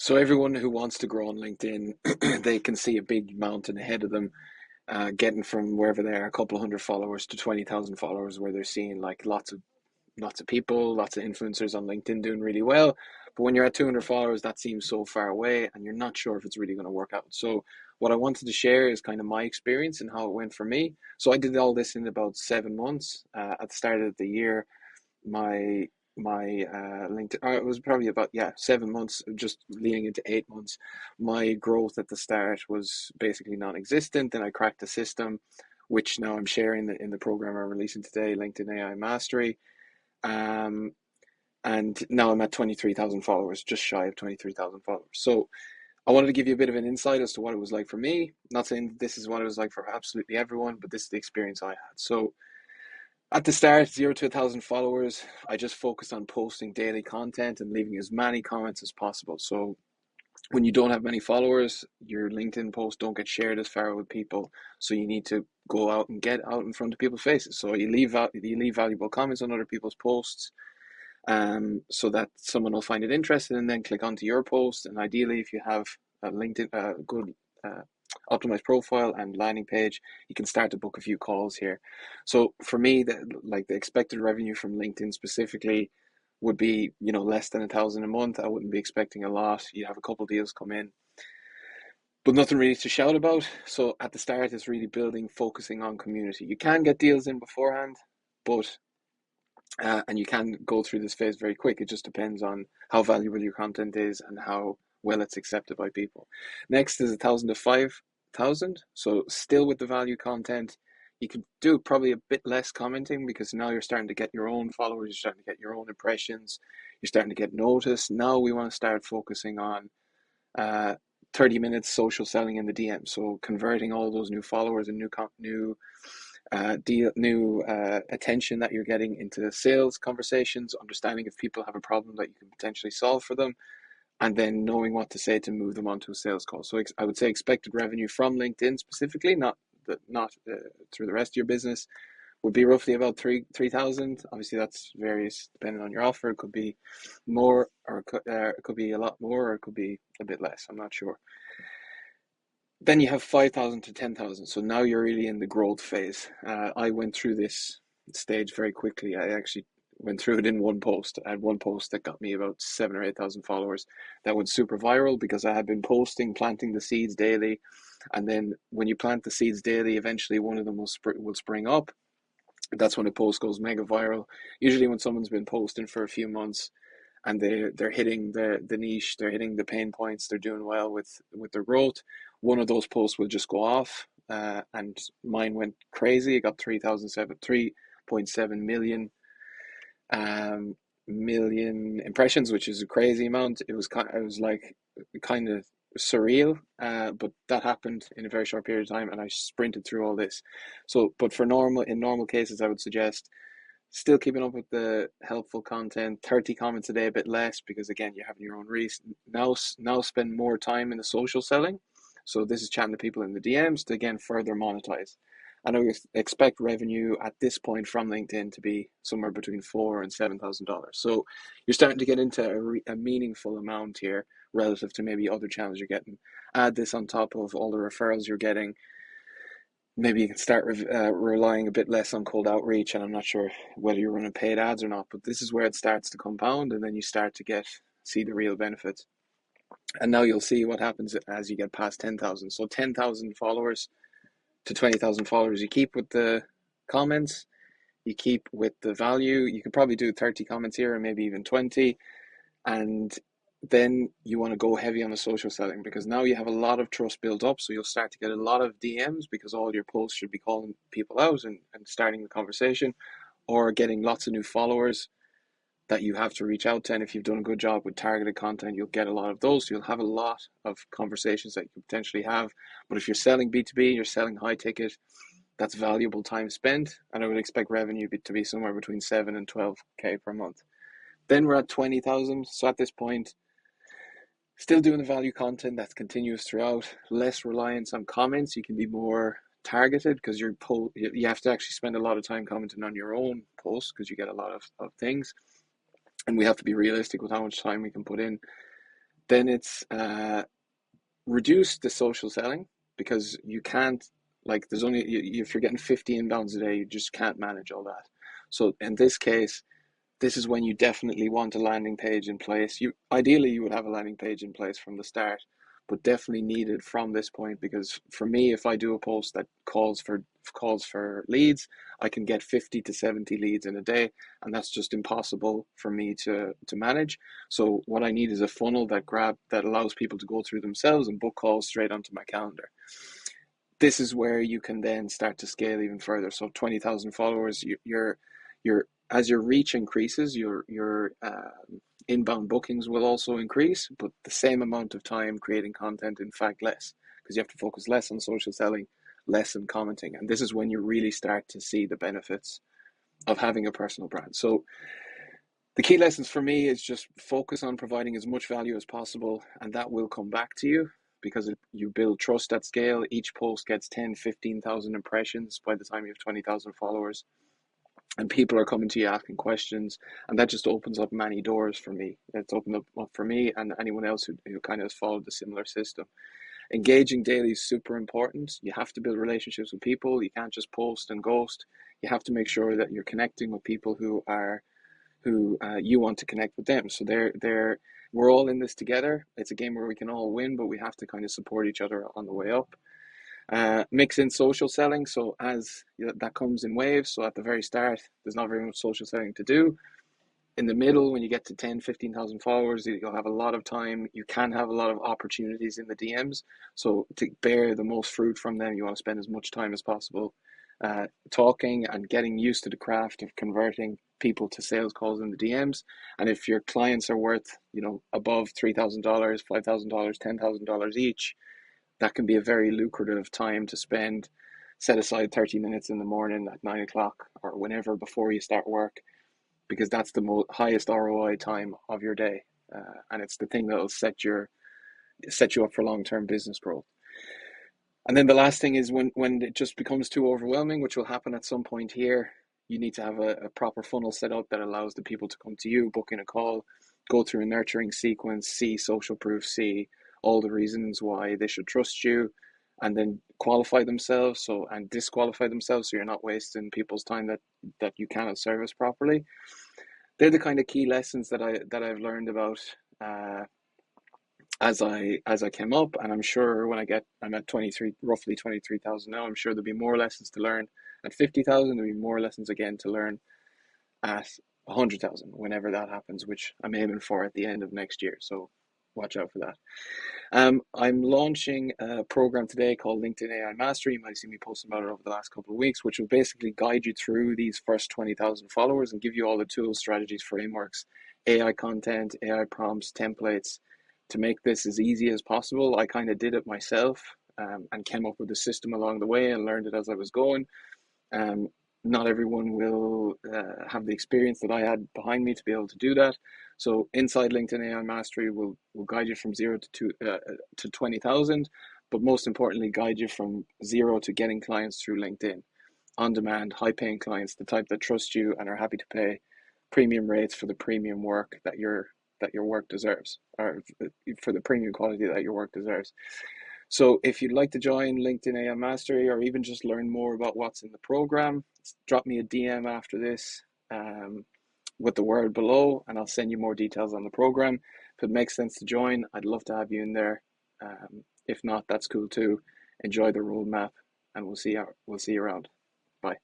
So everyone who wants to grow on LinkedIn, they can see a big mountain ahead of them, getting from wherever they are, a couple of hundred followers to 20,000 followers, where they're seeing like lots of people, lots of influencers on LinkedIn doing really well. But when you're at 200 followers, that seems so far away, and you're not sure if it's really going to work out. So what I wanted to share is kind of my experience and how it went for me. So I did all this in about 7 months. At the start of the year, my my LinkedIn, it was probably about, yeah, 7 months, just leading into 8 months. My growth at the start was basically non-existent. Then I cracked the system, which now I'm sharing in the program I'm releasing today, LinkedIn AI Mastery. Um, and now I'm at 23,000 followers, just shy of 23,000 followers. So I wanted to give you a bit of an insight as to what it was like for me. Not saying this is what it was like for absolutely everyone, but this is the experience I had. So at the start, 0 to 1,000 followers, I just focused on posting daily content and leaving as many comments as possible. So when you don't have many followers, your LinkedIn posts don't get shared as far with people. So you need to go out and get out in front of people's faces. So you leave valuable comments on other people's posts, so that someone will find it interesting and then click onto your post. And ideally, if you have a LinkedIn, good optimized profile and landing page, you can start to book a few calls here. So for me, the expected revenue from LinkedIn specifically would be, less than 1,000 a month. I wouldn't be expecting a lot. You have a couple deals come in, but nothing really to shout about. So at the start, it's really building, focusing on community. You can get deals in beforehand, but and you can go through this phase very quick. It just depends on how valuable your content is and how well it's accepted by people. Next is 1,000 to 5,000. So still with the value content, you can do probably a bit less commenting, because now you're starting to get your own followers, you're starting to get your own impressions, you're starting to get noticed. Now we want to start focusing on uh, 30 minutes social selling in the DM. So converting all those new followers and new attention that you're getting into sales conversations, understanding if people have a problem that you can potentially solve for them, and then knowing what to say to move them onto a sales call. So I would say expected revenue from LinkedIn specifically, not through the rest of your business, would be roughly about 3,000. Obviously, that's various depending on your offer. It could be more, or it could be a lot more, or it could be a bit less. I'm not sure. Then you have 5,000 to 10,000. So now you're really in the growth phase. I went through this stage very quickly. I actually went through it in one post. I had one post that got me about 7 or 8,000 followers. That went super viral because I had been posting, planting the seeds daily. And then when you plant the seeds daily, eventually one of them will spring up. That's when a post goes mega viral. Usually when someone's been posting for a few months and they're hitting the niche, they're hitting the pain points, they're doing well with their growth, one of those posts will just go off. And mine went crazy. It got 3.7 million impressions, which is a crazy amount. It was like kind of surreal, but that happened in a very short period of time, and I sprinted through all this. So, but in normal cases, I would suggest still keeping up with the helpful content. 30 comments a day, a bit less, because again, you're having your own reach. Now spend more time in the social selling. So this is chatting to people in the DMs to again further monetize. And I would expect revenue at this point from LinkedIn to be somewhere between $4,000 and $7,000. So you're starting to get into a meaningful amount here relative to maybe other channels you're getting. Add this on top of all the referrals you're getting. Maybe you can start relying a bit less on cold outreach, and I'm not sure whether you're running paid ads or not, but this is where it starts to compound, and then you start to see the real benefits. And now you'll see what happens as you get past 10,000. So 10,000 followers to 20,000 followers, you keep with the comments, you keep with the value. You could probably do 30 comments here, and maybe even 20, and then you want to go heavy on the social selling, because now you have a lot of trust built up. So you'll start to get a lot of DMs, because all your posts should be calling people out and starting the conversation, or getting lots of new followers that you have to reach out to. And if you've done a good job with targeted content, you'll get a lot of those. So you'll have a lot of conversations that you could potentially have. But if you're selling B2B, you're selling high ticket, that's valuable time spent. And I would expect revenue to be somewhere between 7 and 12K per month. Then we're at 20,000. So at this point, still doing the value content that's continuous throughout, less reliance on comments. You can be more targeted, because you have to actually spend a lot of time commenting on your own posts, because you get a lot of things. And we have to be realistic with how much time we can put in. Then it's reduce the social selling, because you can't, like, there's only, if you're getting 50 inbounds a day, you just can't manage all that. So in this case, this is when you definitely want a landing page in place. You ideally you would have a landing page in place from the start, but definitely needed from this point, because for me, if I do a post that calls for leads, I can get 50 to 70 leads in a day, and that's just impossible for me to manage. So what I need is a funnel that allows people to go through themselves and book calls straight onto my calendar. This is where you can then start to scale even further. So 20,000 followers, you're as your reach increases, your inbound bookings will also increase, but the same amount of time creating content, in fact, less, because you have to focus less on social selling, less on commenting. And this is when you really start to see the benefits of having a personal brand. So the key lessons for me is just focus on providing as much value as possible, and that will come back to you, because you build trust at scale. Each post gets 10, 15,000 impressions by the time you have 20,000 followers, and people are coming to you asking questions, and that just opens up many doors for me. It's opened up for me and anyone else who kind of has followed the similar system. Engaging daily is super important. You have to build relationships with people. You can't just post and ghost. You have to make sure that you're connecting with people who you want to connect with them. So we're all in this together. It's a game where we can all win, but we have to kind of support each other on the way up. Mix in social selling. So as that comes in waves. So at the very start, there's not very much social selling to do. In the middle, when you get to 10, 15,000 followers, you'll have a lot of time. You can have a lot of opportunities in the DMs. So to bear the most fruit from them, you want to spend as much time as possible talking and getting used to the craft of converting people to sales calls in the DMs. And if your clients are worth, above $3,000, $5,000, $10,000 each, that can be a very lucrative time to spend. Set aside 30 minutes in the morning at 9 o'clock or whenever before you start work, because that's the highest ROI time of your day. And it's the thing that will set you up for long-term business growth. And then the last thing is when it just becomes too overwhelming, which will happen at some point here, you need to have a proper funnel set up that allows the people to come to you, book in a call, go through a nurturing sequence, see social proof, see all the reasons why they should trust you, and then qualify themselves and disqualify themselves, so you're not wasting people's time that you cannot service properly. They're the kind of key lessons that I've learned about uh, as I came up, and I'm sure when I'm at roughly 23,000 now. I'm sure there'll be more lessons to learn at 50,000. There'll be more lessons again to learn at 100,000 whenever that happens, which I'm aiming for at the end of next year. So watch out for that. I'm launching a program today called LinkedIn AI Mastery. You might see me posting about it over the last couple of weeks, which will basically guide you through these first 20,000 followers and give you all the tools, strategies, frameworks, AI content, AI prompts, templates to make this as easy as possible. I kind of did it myself and came up with a system along the way and learned it as I was going. Um, Not everyone will have the experience that I had behind me to be able to do that. So inside LinkedIn AI Mastery will guide you from zero to 20,000, but most importantly, guide you from zero to getting clients through LinkedIn, on demand, high paying clients, the type that trust you and are happy to pay premium rates for the premium work that your work deserves, or for the premium quality that your work deserves. So if you'd like to join LinkedIn AI Mastery, or even just learn more about what's in the program, drop me a DM after this with the word below, and I'll send you more details on the program. If it makes sense to join, I'd love to have you in there. If not, that's cool too. Enjoy the roadmap, and we'll see you around. Bye.